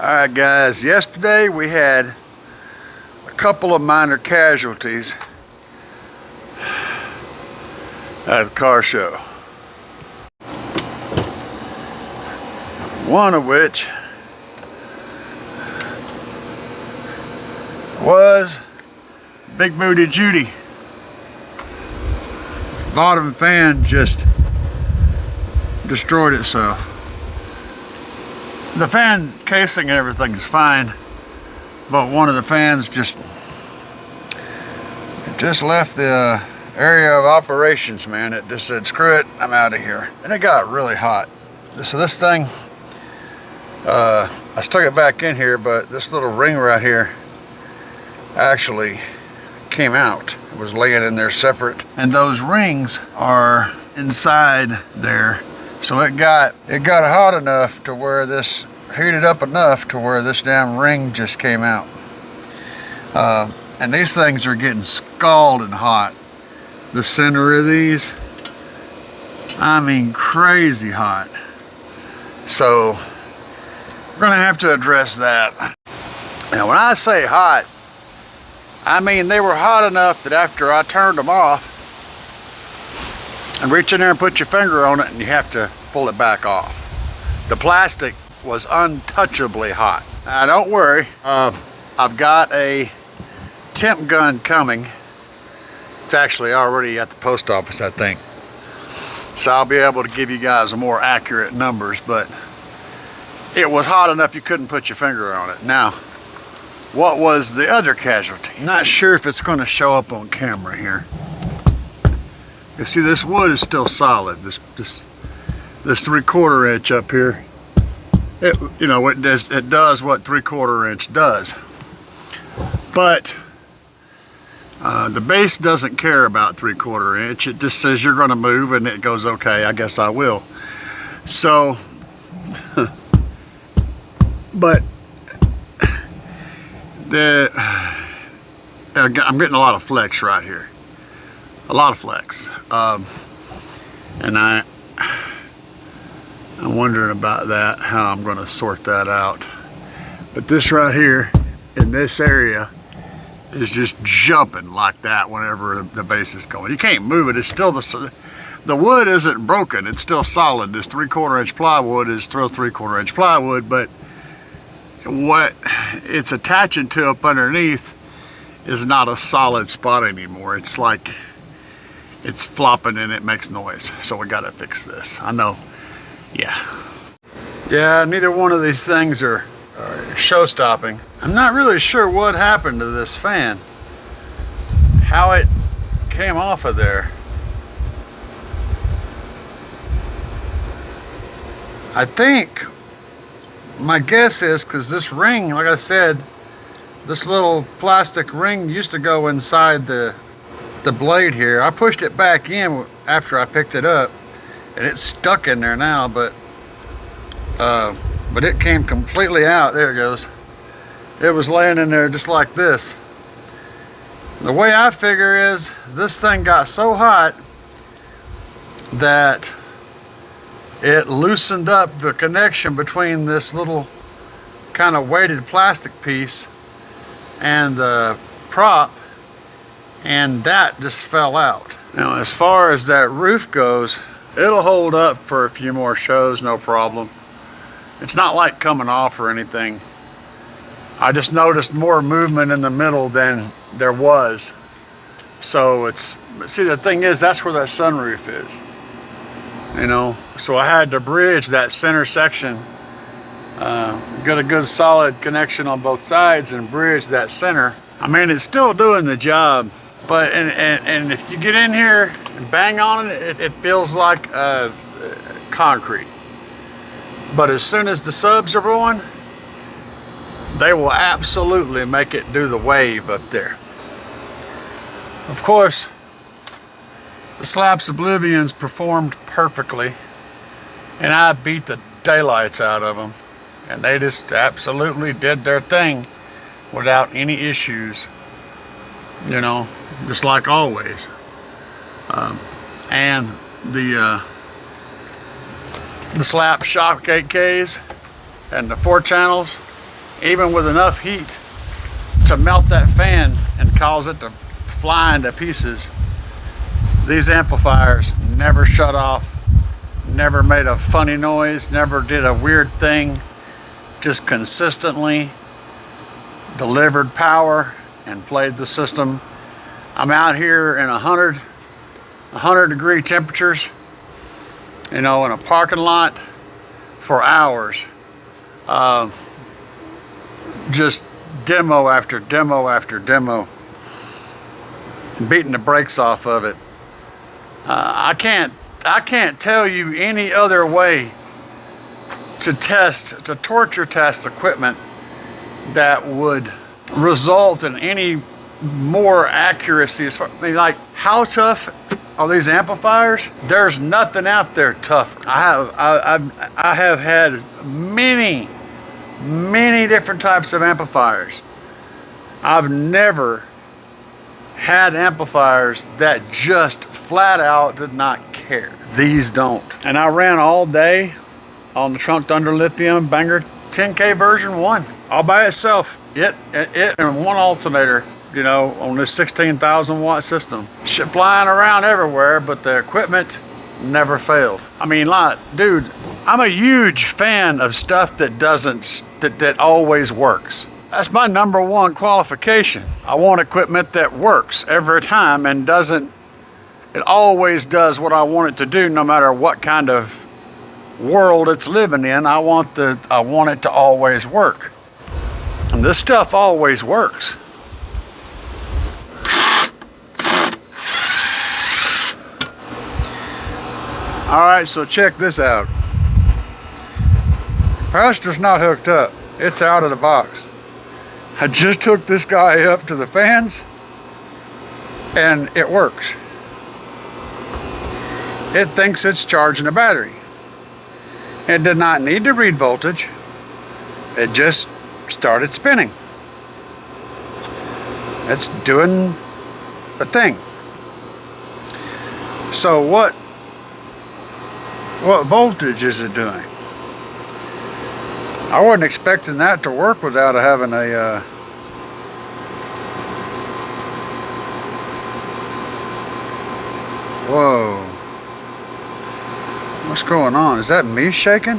Alright guys, yesterday we had a couple of minor casualties at the car show. One of which was Big Booty Judy. Bottom fan just destroyed itself. The fan casing and everything is fine, but one of the fans just left the area of operations, man. It just said, screw it, I'm out of here. And it got really hot. So this thing, I stuck it back in here, but this little ring right here actually came out. It was laying in there separate. And those rings are inside there. So it got hot enough to where this, heated up enough to where this damn ring just came out. And these things are getting scalding hot. The center of these, I mean crazy hot. So we're gonna have to address that. Now when I say hot, I mean they were hot enough that after I turned them off, and reach in there and put your finger on it and you have to pull it back off. The plastic was untouchably hot. Now don't worry, I've got a temp gun coming. It's actually already at the post office, I think. So I'll be able to give you guys a more accurate numbers, but it was hot enough you couldn't put your finger on it. Now, what was the other casualty? Not sure if it's gonna show up on camera here. You see, this wood is still solid. This 3/4 inch up here, it does what 3/4 inch does. But the base doesn't care about 3/4 inch. It just says you're going to move, and it goes, okay, I guess I will. So, but I'm getting a lot of flex right here. A lot of flex, and I'm wondering about that, how I'm going to sort that out. But this right here in this area is just jumping like that whenever the base is going. You can't move it. It's still the wood isn't broken. It's still solid. This 3/4 inch plywood is still 3/4 inch plywood, but what it's attaching to up underneath is not a solid spot anymore. It's like it's flopping and it makes noise. So we gotta fix this. I know. Yeah, neither one of these things are show stopping. I'm not really sure what happened to this fan, how it came off of there. I think my guess is because this ring, like I said, this little plastic ring used to go inside the blade here. I pushed it back in after I picked it up, and it's stuck in there now, but it came completely out. There it goes. It was laying in there just like this. The way I figure is this thing got so hot that it loosened up the connection between this little kind of weighted plastic piece and the prop, and that just fell out. Now as far as that roof goes, it'll hold up for a few more shows, no problem. It's not like coming off or anything. I just noticed more movement in the middle than there was. So see, the thing is, that's where that sunroof is. You know, so I had to bridge that center section, get a good solid connection on both sides and bridge that center. I mean, it's still doing the job, but and if you get in here and bang on it, it feels like concrete. But as soon as the subs are going, they will absolutely make it do the wave up there. Of course, the Slapz Oblivions performed perfectly, and I beat the daylights out of them, and they just absolutely did their thing without any issues, you know, just like always. And the Slapz shock 8Ks and the 4 channels, even with enough heat to melt that fan and cause it to fly into pieces, these amplifiers never shut off, never made a funny noise, never did a weird thing, just consistently delivered power and played the system. I'm out here in 100 degree temperatures, you know, in a parking lot for hours, just demo after demo after demo, beating the brakes off of it. I can't tell you any other way to torture test equipment that would result in any more accuracy. As far, I mean, like, how tough are these amplifiers? There's nothing out there tough. I have had many different types of amplifiers. I've never had amplifiers that just flat out did not care. These don't. And I ran all day on the trunked under lithium Banger 10K version 1, all by itself. It and one alternator, you know, on this 16,000 watt system. Shit flying around everywhere, but the equipment never failed. I mean, like, dude, I'm a huge fan of stuff that always works. That's my number one qualification. I want equipment that works every time and it always does what I want it to do, no matter what kind of world it's living in. I want it to always work. And this stuff always works. All right, so check this out. Capacitor's not hooked up. It's out of the box. I just took this guy up to the fans and it works. It thinks it's charging a battery. It did not need to read voltage. It just started spinning. It's doing a thing. So what voltage is it doing? I wasn't expecting that to work without having a whoa. What's going on? Is that me shaking?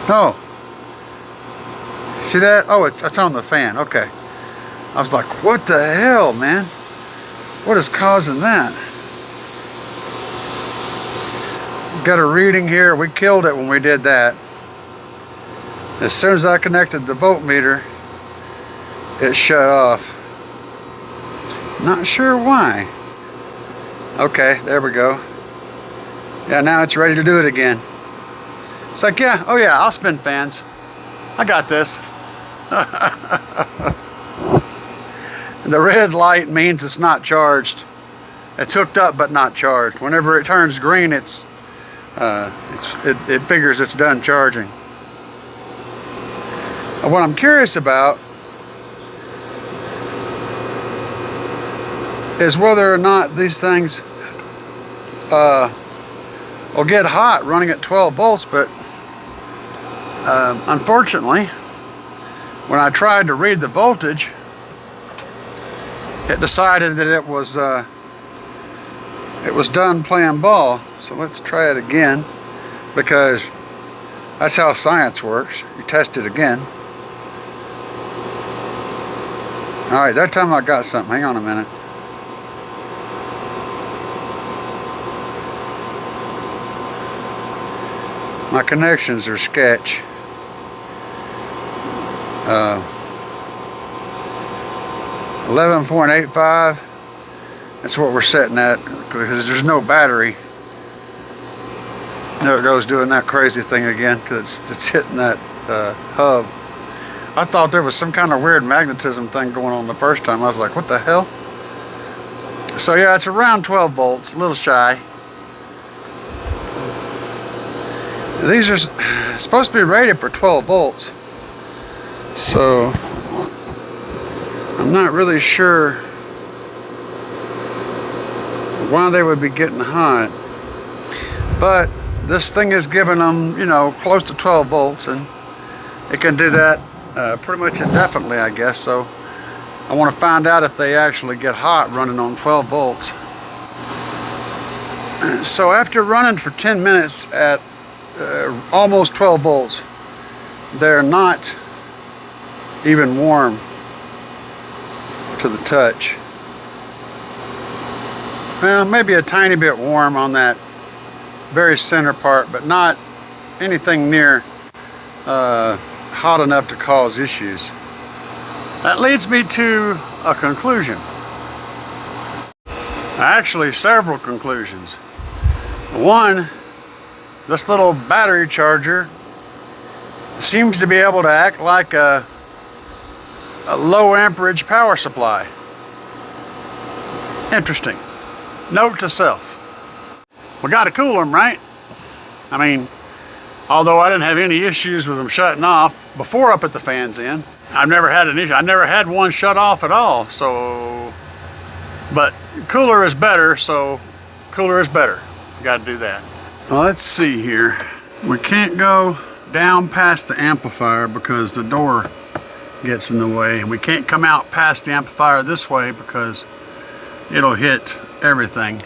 No. See that? Oh, it's on the fan. Okay. I was like, what the hell, man? What is causing that? Got a reading here. We killed it when we did that. As soon as I connected the voltmeter, it shut off. Not sure why. Okay, there we go. Yeah, now it's ready to do it again. It's like, yeah, oh yeah, I'll spin fans. I got this. And the red light means it's not charged. It's hooked up but not charged. Whenever it turns green, it figures it's done charging. And what I'm curious about is whether or not these things will get hot running at 12 volts, but unfortunately, when I tried to read the voltage, it decided that it was done playing ball. So let's try it again, because that's how science works. You test it again. All right, that time I got something. Hang on a minute. My connections are sketch. 11.85. That's what we're setting at, because there's no battery. There it goes, doing that crazy thing again, because it's hitting that hub. I thought there was some kind of weird magnetism thing going on the first time. I was like, what the hell? So yeah, it's around 12 volts, a little shy. These are supposed to be rated for 12 volts. So I'm not really sure why they would be getting hot. But this thing is giving them, you know, close to 12 volts, and it can do that pretty much indefinitely, I guess. So I want to find out if they actually get hot running on 12 volts. So after running for 10 minutes at almost 12 volts, they're not even warm to the touch. Well, maybe a tiny bit warm on that very center part, but not anything near hot enough to cause issues. That leads me to a conclusion. Actually, several conclusions. One, this little battery charger seems to be able to act like a low amperage power supply. Interesting. Note to self. We got to cool them, right? I mean, although I didn't have any issues with them shutting off before I put the fans in, I've never had an issue. I never had one shut off at all. So, but cooler is better. So, cooler is better. Got to do that. Well, let's see here. We can't go down past the amplifier because the door gets in the way, and we can't come out past the amplifier this way because it'll hit everything.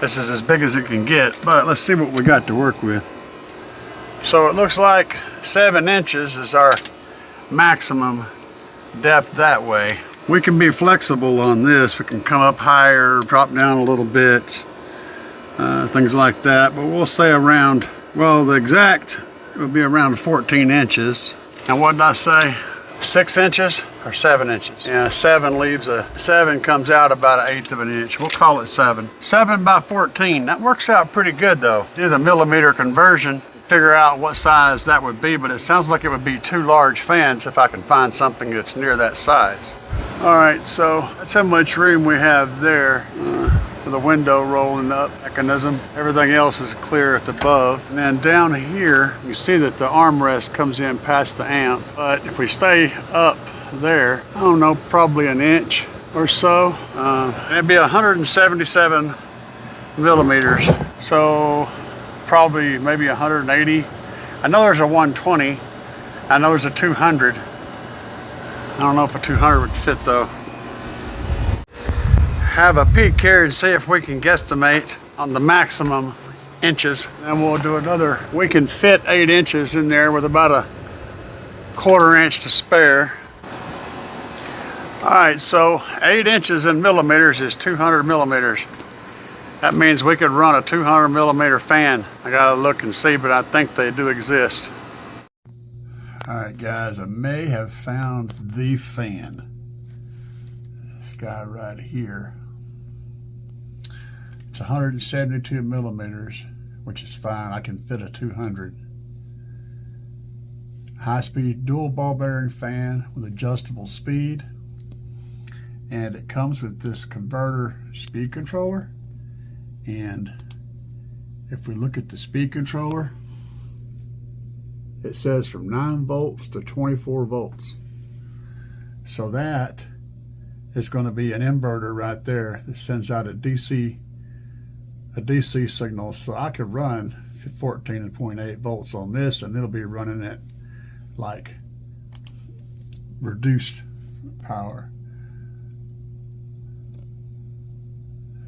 This is as big as it can get, but let's see what we got to work with. So it looks like 7 inches is our maximum depth that way. We can be flexible on this. We can come up higher, drop down a little bit, things like that, but we'll say around, well, the exact will be around 14 inches. And what did I say? 6 inches or 7 inches? Yeah, 7 comes out about 1/8 of an inch. We'll call it 7. 7 by 14. That works out pretty good though. Do the millimeter conversion, figure out what size that would be, but it sounds like it would be 2 large fans if I can find something that's near that size. All right, so that's how much room we have there. With the window rolling up mechanism. Everything else is clear at the above. And then down here, you see that the armrest comes in past the amp. But if we stay up there, I don't know, probably an inch or so. It'd be 177 millimeters. So probably maybe 180. I know there's a 120. I know there's a 200. I don't know if a 200 would fit though. Have a peek here and see if we can guesstimate on the maximum inches, and we'll do another. We can fit 8 inches in there with about a 1/4 inch to spare. All right, so 8 inches in millimeters is 200 millimeters. That means we could run a 200 millimeter fan. I gotta look and see, but I think they do exist. All right, guys, I may have found the fan. This guy right here. It's 172 millimeters, which is fine. I can fit a 200. High-speed dual ball bearing fan with adjustable speed. And it comes with this converter speed controller. And if we look at the speed controller, it says from 9 volts to 24 volts. So that is going to be an inverter right there that sends out a DC signal. So I could run 14.8 volts on this, and it'll be running at like reduced power.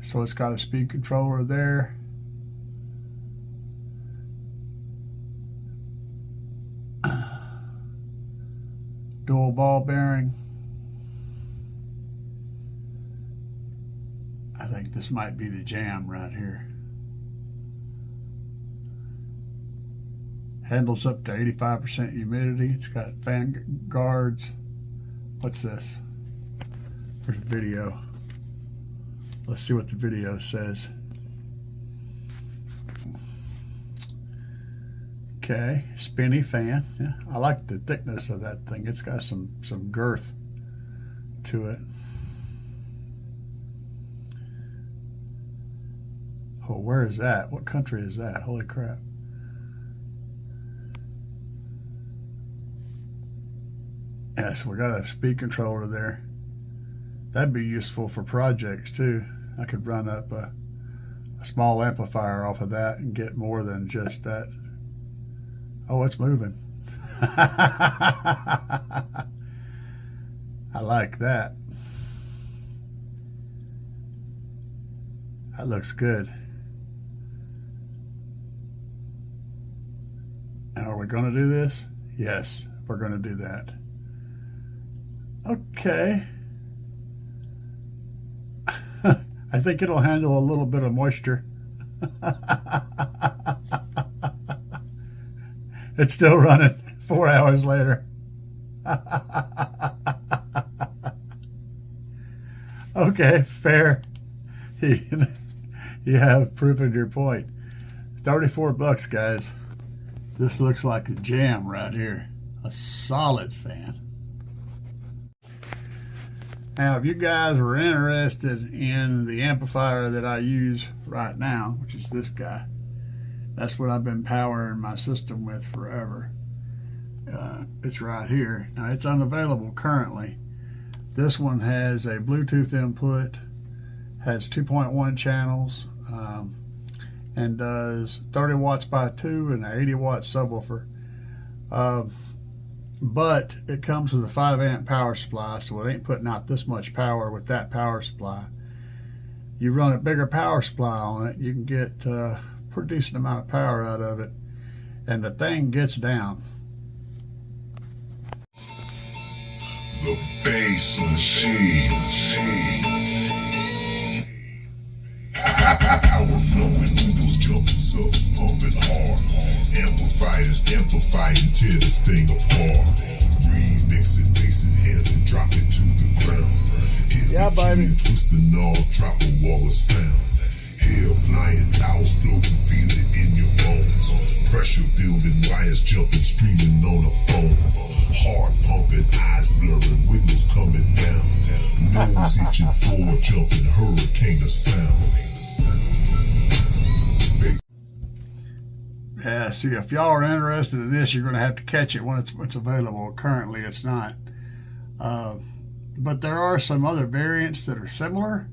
So it's got a speed controller there. Dual ball bearing. I think this might be the jam right here. Handles up to 85% humidity. It's got fan guards. What's this? There's a video. Let's see what the video says. Okay, spinny fan. Yeah, I like the thickness of that thing. It's got some girth to it. Oh, where is that? What country is that? Holy crap. Yes, we got a speed controller there. That'd be useful for projects too. I could run up a small amplifier off of that and get more than just that. Oh, it's moving. I like that. That looks good. And are we going to do this? Yes, we're going to do that. Okay. I think it'll handle a little bit of moisture. It's still running 4 hours later. Okay, fair. You have proven your point. 34 bucks, guys. This looks like a jam right here. A solid fan. Now, if you guys were interested in the amplifier that I use right now, which is this guy, that's what I've been powering my system with forever. It's right here. Now, it's unavailable currently. This one has a Bluetooth input, has 2.1 channels, and does 30 watts by 2 and an 80 watt subwoofer. But it comes with a 5 amp power supply, so it ain't putting out this much power with that power supply. You run a bigger power supply on it, you can get a pretty decent amount of power out of it, and the thing gets down. The bass machine. Power flowing, noodles jumping, subs pumping hard. Amplifiers amplifying, tear this thing apart. Remix it, bass enhance and drop it to the ground. Hit yeah, the key and twist the knob, drop a wall of sound. Hair flying, towels floating, feel it in your bones. Pressure building, wires jumping, streaming on a phone. Heart pumping, eyes blurring, windows coming down. Nose itching, floor jumping, hurricane of sound. Yeah, see, if y'all are interested in this, you're going to have to catch it when it's available. Currently, it's not. But there are some other variants that are similar.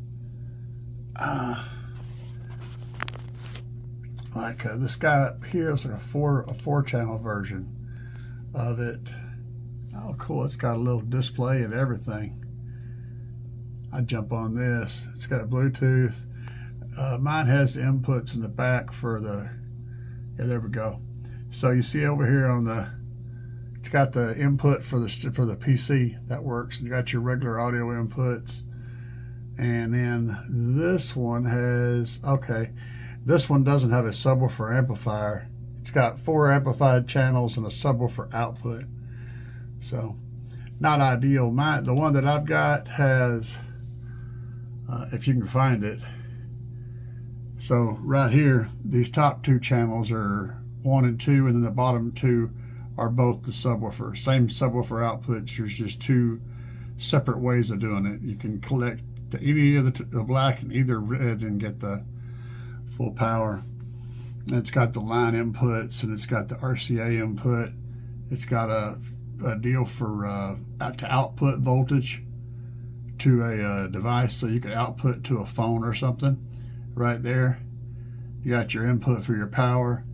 Like this guy up here is like a four channel version of it. Oh, cool! It's got a little display and everything. I jump on this. It's got a Bluetooth. Mine has the inputs in the back for the. Yeah, there we go. So you see over here on the, it's got the input for the PC that works. You got your regular audio inputs, and then this one has, okay, this one doesn't have a subwoofer amplifier. It's got 4 amplified channels and a subwoofer output. So not ideal. The one that I've got has, if you can find it. So right here, these top 2 channels are 1 and 2, and then the bottom 2 are both the subwoofer. Same subwoofer outputs. There's just 2 separate ways of doing it. You can collect either the black and either red and get the full power. And it's got the line inputs, and it's got the RCA input. It's got a deal for to output voltage to a device, so you can output to a phone or something. Right there, you got your input for your power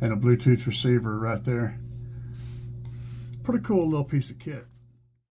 and a Bluetooth receiver right there. Pretty cool little piece of kit.